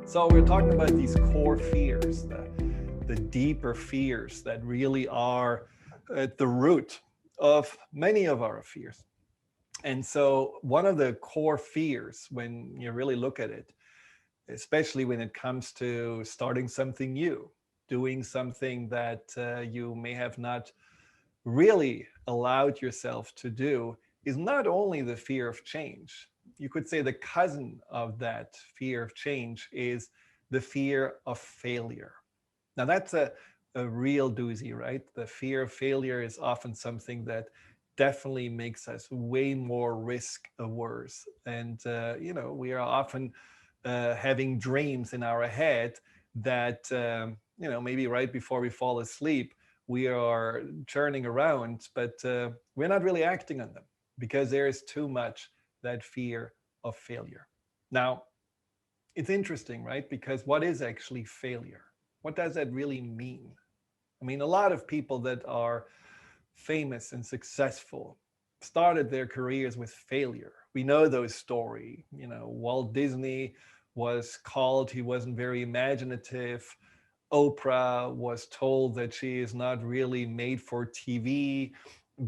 So we're talking about these core fears, the deeper fears that really are at the root of many of our fears. And so one of the core fears when you really look at it, especially when it comes to starting something new, doing something that you may have not really allowed yourself to do, is not only the fear of change. You could say the cousin of that fear of change is the fear of failure. Now, that's a real doozy, right? The fear of failure is often something that definitely makes us way more risk averse. And, we are often having dreams in our head that, maybe right before we fall asleep, we are churning around, but we're not really acting on them because there is too much that fear of failure. Now, it's interesting, right? Because what is actually failure? What does that really mean? I mean, a lot of people that are famous and successful started their careers with failure. We know those stories. Walt Disney was called, he wasn't very imaginative. Oprah was told that she is not really made for TV.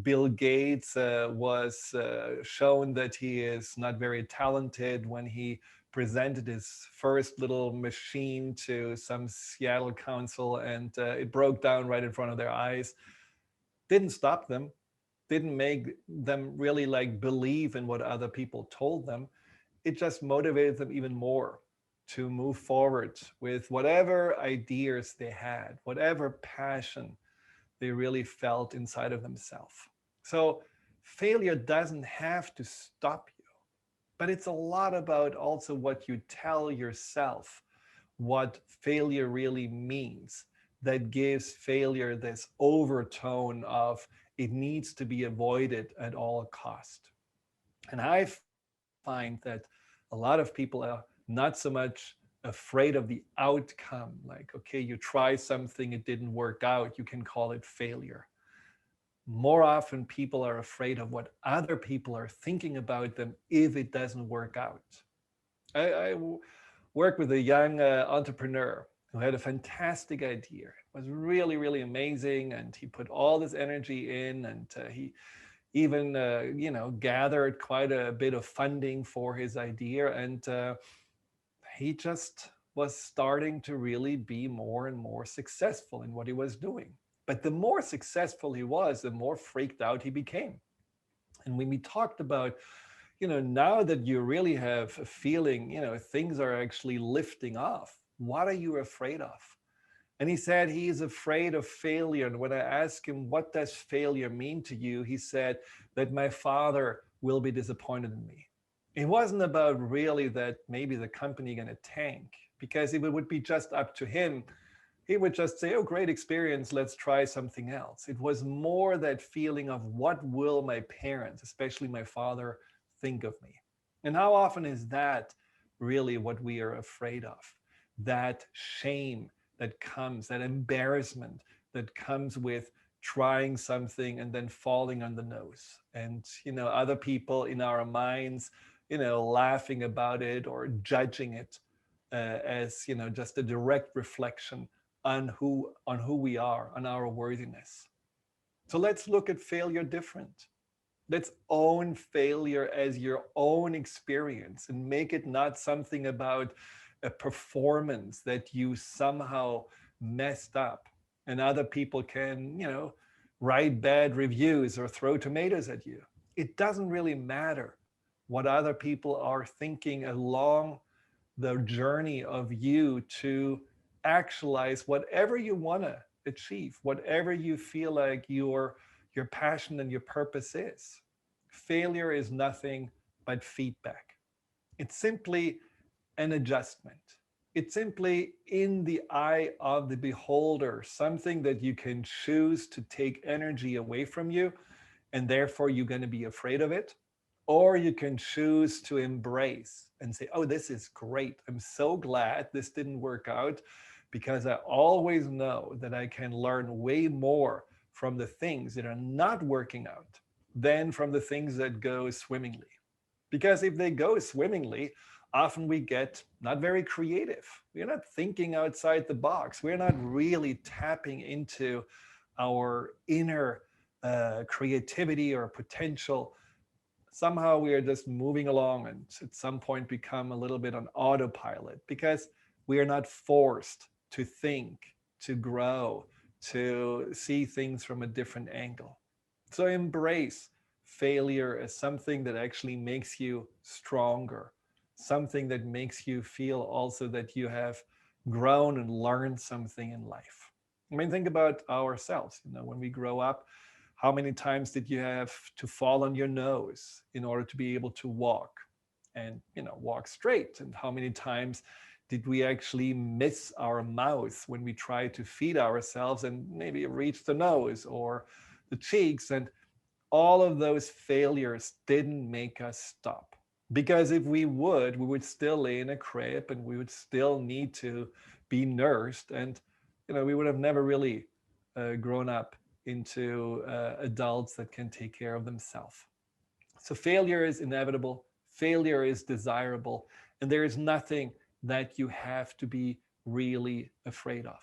Bill Gates was shown that he is not very talented when he presented his first little machine to some Seattle council, and it broke down right in front of their eyes. Didn't stop them, didn't make them really like believe in what other people told them. It just motivated them even more to move forward with whatever ideas they had, whatever passion they really felt inside of themselves. So failure doesn't have to stop you, but it's a lot about also what you tell yourself, what failure really means, that gives failure this overtone of it needs to be avoided at all cost. And I find that a lot of people are not so much afraid of the outcome, like, okay, you try something, it didn't work out, you can call it failure. More often, people are afraid of what other people are thinking about them if it doesn't work out. I worked with a young entrepreneur who had a fantastic idea. It was really, really amazing. And he put all this energy in, and he even, gathered quite a bit of funding for his idea. And he just was starting to really be more and more successful in what he was doing. But the more successful he was, the more freaked out he became. And when we talked about, now that you really have a feeling, things are actually lifting off, what are you afraid of? And he said he is afraid of failure. And when I asked him, what does failure mean to you? He said that my father will be disappointed in me. It wasn't about really that maybe the company going to tank, because if it would be just up to him, he would just say, oh, great experience, let's try something else. It was more that feeling of what will my parents, especially my father, think of me? And how often is that really what we are afraid of? That shame that comes, that embarrassment that comes with trying something and then falling on the nose. And, other people in our minds, laughing about it or judging it as, just a direct reflection on who we are, on our worthiness. So let's look at failure different. Let's own failure as your own experience and make it not something about a performance that you somehow messed up and other people can, write bad reviews or throw tomatoes at you. It doesn't really matter what other people are thinking along the journey of you to actualize whatever you want to achieve, whatever you feel like your passion and your purpose is. Failure is nothing but feedback. It's simply an adjustment. It's simply in the eye of the beholder, something that you can choose to take energy away from you, and therefore you're going to be afraid of it. Or you can choose to embrace and say, oh, this is great. I'm so glad this didn't work out, because I always know that I can learn way more from the things that are not working out than from the things that go swimmingly. Because if they go swimmingly, often we get not very creative. We're not thinking outside the box. We're not really tapping into our inner creativity or potential. Somehow we are just moving along and at some point become a little bit on autopilot because we are not forced to think, to grow, to see things from a different angle. So embrace failure as something that actually makes you stronger, something that makes you feel also that you have grown and learned something in life. I mean, think about ourselves. When we grow up, how many times did you have to fall on your nose in order to be able to walk and, walk straight? And how many times did we actually miss our mouth when we tried to feed ourselves and maybe reach the nose or the cheeks? And all of those failures didn't make us stop. Because if we would still lay in a crib and we would still need to be nursed. And, we would have never really grown up into adults that can take care of themselves. So failure is inevitable, failure is desirable, and there is nothing that you have to be really afraid of.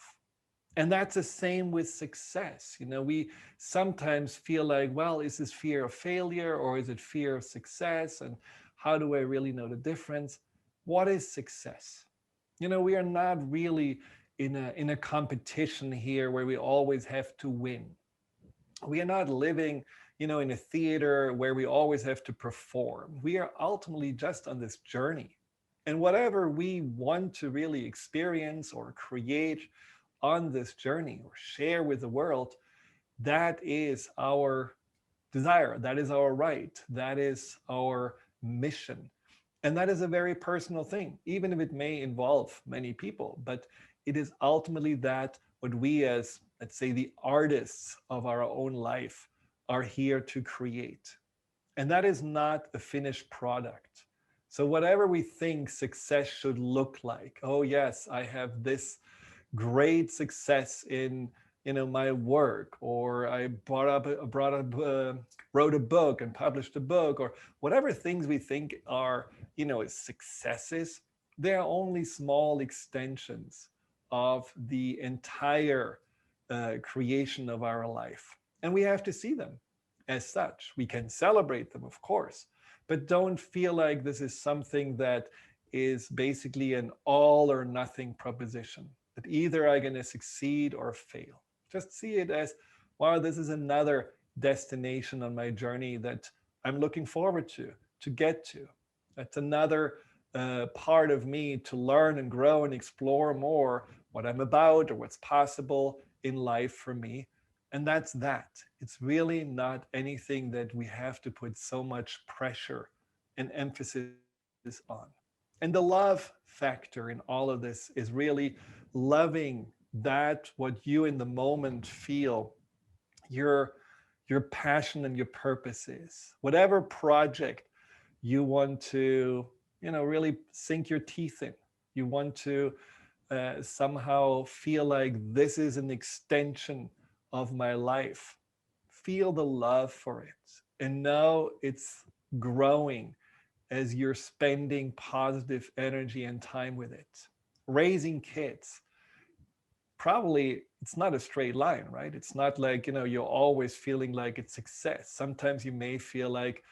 And that's the same with success. We sometimes feel like, well, is this fear of failure or is it fear of success? And how do I really know the difference? What is success? We are not really in a competition here where we always have to win. We are not living, in a theater where we always have to perform. We are ultimately just on this journey. And whatever we want to really experience or create on this journey or share with the world, that is our desire. That is our right. That is our mission. And that is a very personal thing, even if it may involve many people. But it is ultimately that what we, as, let's say, the artists of our own life, are here to create. And that is not a finished product. So, whatever we think success should look like, oh, yes, I have this great success in my work, or I wrote a book and published a book, or whatever things we think are successes, they are only small extensions of the entire creation of our life, and we have to see them as such. We can celebrate them, of course, but don't feel like this is something that is basically an all or nothing proposition, that either I'm going to succeed or fail. Just see it as, wow, this is another destination on my journey that I'm looking forward to get to. That's another part of me to learn and grow and explore more what I'm about or what's possible in life for me. And that's that. It's really not anything that we have to put so much pressure and emphasis on. And the love factor in all of this is really loving that what you in the moment feel your passion and your purpose is. Whatever project you want to, really sink your teeth in. You want to somehow feel like this is an extension of my life. Feel the love for it and know it's growing as you're spending positive energy and time with it. Raising kids, probably it's not a straight line, right? It's not like, you're always feeling like it's success. Sometimes you may feel like,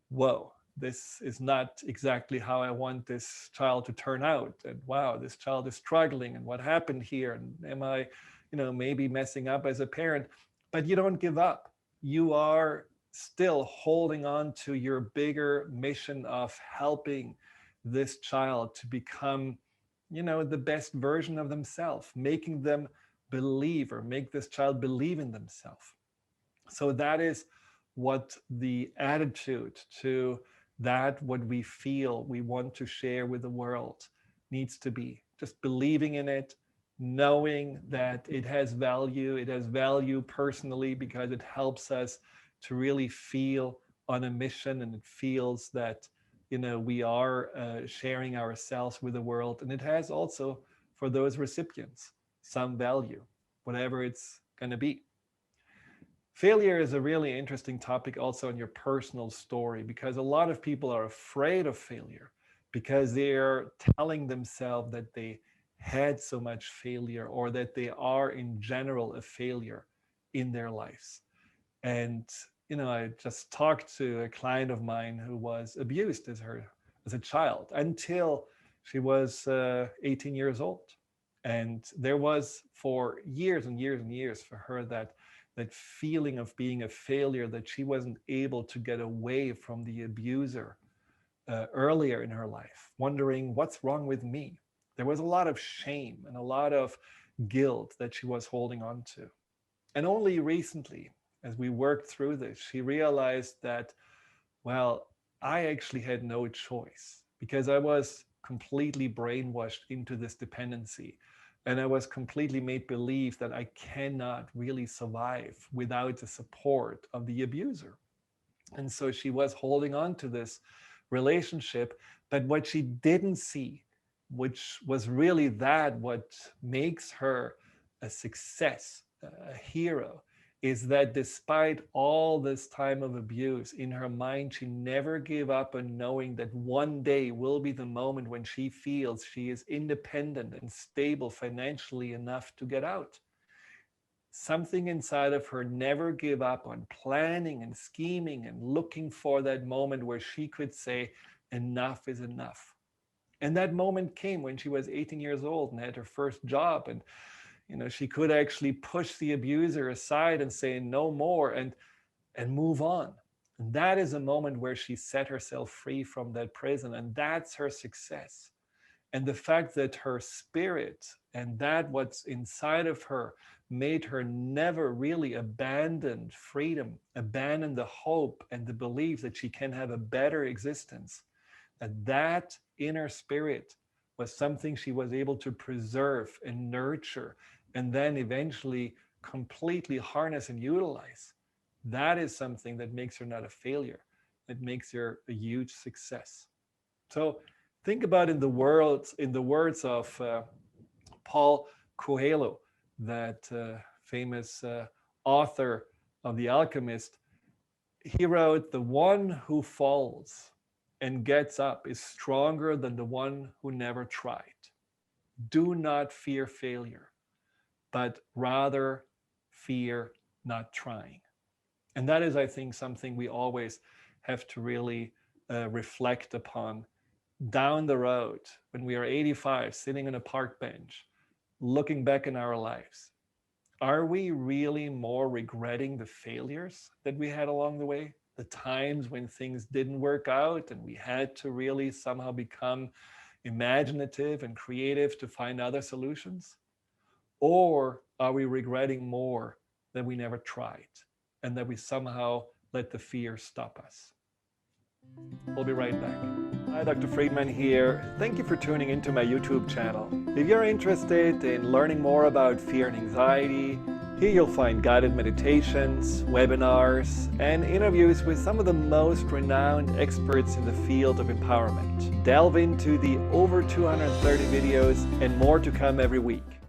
whoa, this is not exactly how I want this child to turn out. And wow, this child is struggling. And what happened here? And am I, maybe messing up as a parent? But you don't give up. You are still holding on to your bigger mission of helping this child to become, the best version of themselves, making them believe or make this child believe in themselves. So that is what the attitude to that, what we feel we want to share with the world, needs to be. Just believing in it, knowing that it has value. It has value personally because it helps us to really feel on a mission, and it feels that we are sharing ourselves with the world, and it has also for those recipients some value, whatever it's going to be. Failure is a really interesting topic also in your personal story, because a lot of people are afraid of failure because they're telling themselves that they had so much failure, or that they are in general a failure in their lives. And I just talked to a client of mine who was abused as a child until she was 18 years old. And there was for years and years and years for her that feeling of being a failure, that she wasn't able to get away from the abuser earlier in her life, wondering what's wrong with me. There was a lot of shame and a lot of guilt that she was holding on to. And only recently, as we worked through this, she realized that, well, I actually had no choice, because I was completely brainwashed into this dependency. And I was completely made believe that I cannot really survive without the support of the abuser. And so she was holding on to this relationship. But what she didn't see, which was really what makes her a success, a hero, is that despite all this time of abuse, in her mind, she never gave up on knowing that one day will be the moment when she feels she is independent and stable financially enough to get out. Something inside of her never gave up on planning and scheming and looking for that moment where she could say, enough is enough. And that moment came when she was 18 years old and had her first job, and she could actually push the abuser aside and say no more, and move on. And that is a moment where she set herself free from that prison, and that's her success. And the fact that her spirit and that what's inside of her made her never really abandon freedom, abandon the hope and the belief that she can have a better existence, that inner spirit was something she was able to preserve and nurture, and then eventually completely harness and utilize. That is something that makes her not a failure. It makes her a huge success. So think about in the words of Paul Coelho, that famous author of The Alchemist. He wrote, "The one who falls and gets up is stronger than the one who never tried. Do not fear failure, but rather fear not trying." And that is, I think, something we always have to really reflect upon down the road when we are 85, sitting on a park bench, looking back in our lives. Are we really more regretting the failures that we had along the way? The times when things didn't work out and we had to really somehow become imaginative and creative to find other solutions? Or are we regretting more that we never tried and that we somehow let the fear stop us? We'll be right back. Hi, Dr. Friedemann here. Thank you for tuning into my YouTube channel. If you're interested in learning more about fear and anxiety, here you'll find guided meditations, webinars, and interviews with some of the most renowned experts in the field of empowerment. Delve into the over 230 videos and more to come every week.